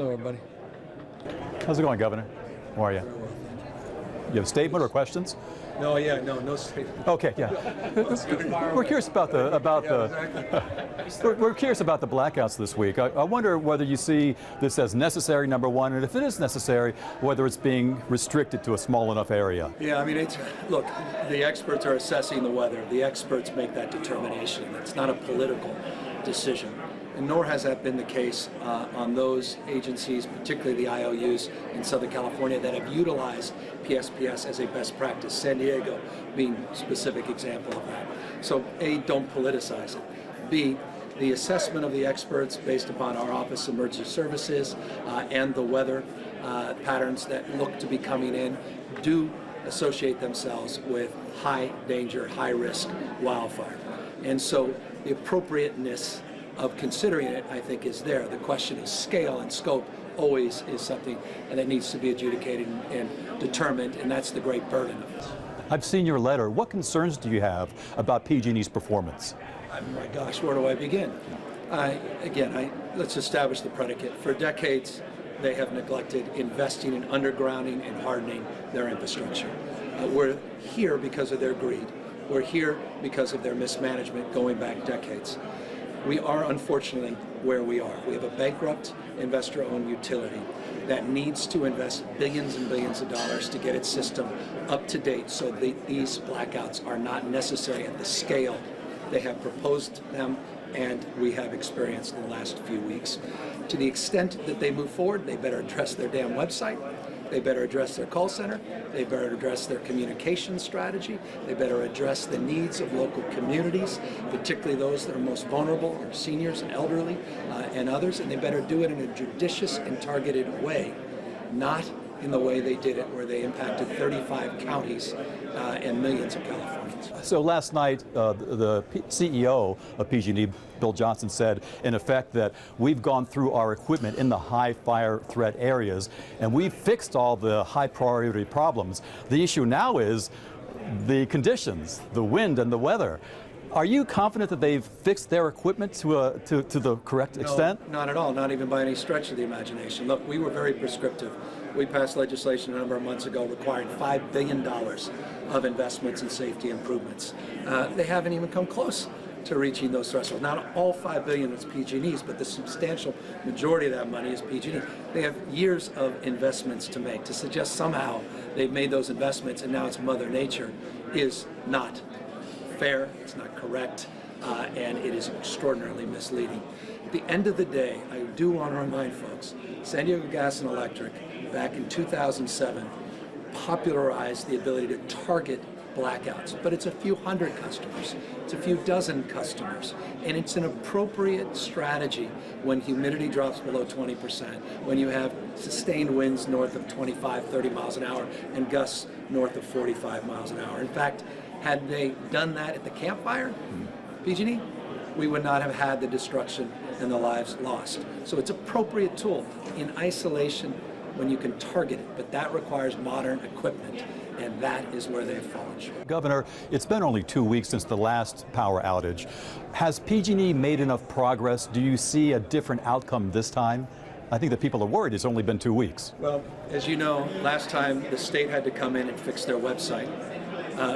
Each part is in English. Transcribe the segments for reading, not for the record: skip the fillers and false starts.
Hello, everybody. How's it going, Governor? How are you? You have a statement or questions? No statement. Okay, yeah. We're curious about we're curious about the blackouts this week. I wonder whether you see this as necessary, number one, and if it is necessary, whether it's being restricted to a small enough area. Yeah, I mean, look, the experts are assessing the weather. The experts make that determination. It's not a political decision. And nor has that been the case on those agencies, particularly the IOUs in Southern California, that have utilized PSPS as a best practice, San Diego being a specific example of that. So A, don't politicize it. B, the assessment of the experts based upon our Office of Emergency Services and the weather patterns that look to be coming in do associate themselves with high danger, high risk wildfire. And so the appropriateness of considering it, I think, is there. The question of scale and scope always is something that needs to be adjudicated and determined, and that's the great burden of this. I've seen your letter. What concerns do you have about PG&E's performance? Oh my gosh, where do I begin? Let's establish the predicate. For decades, they have neglected investing in undergrounding and hardening their infrastructure. We're here because of their greed. We're here because of their mismanagement going back decades. We are unfortunately where we are. We have a bankrupt investor-owned utility that needs to invest billions and billions of dollars to get its system up to date so that these blackouts are not necessary at the scale they have proposed them and we have experienced in the last few weeks. To the extent that they move forward, they better address their damn website. They better address their call center. They better address their communication strategy. They better address the needs of local communities, particularly those that are most vulnerable, or seniors and elderly and others. And they better do it in a judicious and targeted way, not in the way they did it, where they impacted 35 counties and millions of Californians. So last night, the CEO of PG&E, Bill Johnson, said, in effect, that we've gone through our equipment in the high fire threat areas, and we've fixed all the high priority problems. The issue now is the conditions, the wind and the weather. Are you confident that they've fixed their equipment to the correct extent? No, not at all, not even by any stretch of the imagination. Look, we were very prescriptive. We passed legislation a number of months ago requiring $5 billion of investments in safety improvements. They haven't even come close to reaching those thresholds. Not all $5 billion is PG&E's, but the substantial majority of that money is PG&E. They have years of investments to make. To suggest somehow they've made those investments and now it's Mother Nature is not fair, it's not correct, and it is extraordinarily misleading. At the end of the day, I do want to remind folks, San Diego Gas and Electric, back in 2007, popularized the ability to target blackouts, but it's a few hundred customers, it's a few dozen customers, and it's an appropriate strategy when humidity drops below 20%, when you have sustained winds north of 25, 30 miles an hour, and gusts north of 45 miles an hour. In fact, had they done that at the campfire, PG&E, we would not have had the destruction and the lives lost. So it's an appropriate tool in isolation when you can target it, but that requires modern equipment, and that is where they've fallen short. Governor, it's been only 2 weeks since the last power outage. Has PG&E made enough progress? Do you see a different outcome this time? I think that people are worried it's only been 2 weeks. Well, as you know, last time the state had to come in and fix their website.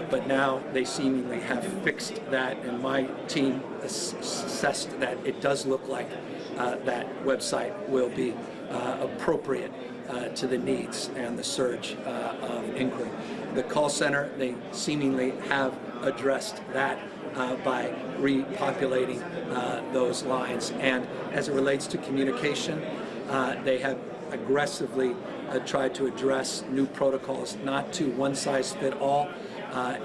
But now they seemingly have fixed that, and my team assessed that it does look like that website will be appropriate to the needs and the surge of inquiry. The call center, they seemingly have addressed that by repopulating those lines. And as it relates to communication, they have aggressively tried to address new protocols, not to one-size-fit-all,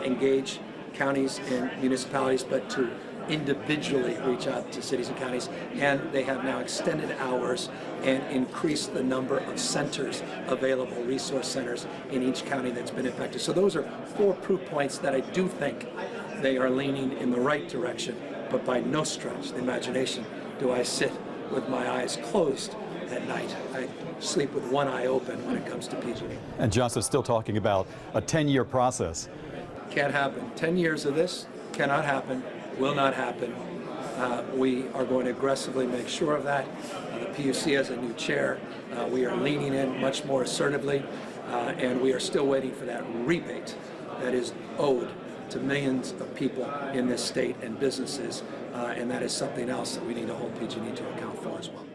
engage counties and municipalities, but to individually reach out to cities and counties. And they have now extended hours and increased the number of centers available, resource centers in each county that's been affected. So those are 4 proof points that I do think they are leaning in the right direction, but by no stretch of the imagination do I sit with my eyes closed at night. I sleep with one eye open when it comes to PG&E. And Johnson's still talking about a 10-year process. Can't happen. 10 years of this cannot happen, will not happen. We are going to aggressively make sure of that. The PUC has a new chair. We are leaning in much more assertively, and we are still waiting for that rebate that is owed to millions of people in this state and businesses, and that is something else that we need to hold PG&E to account for as well.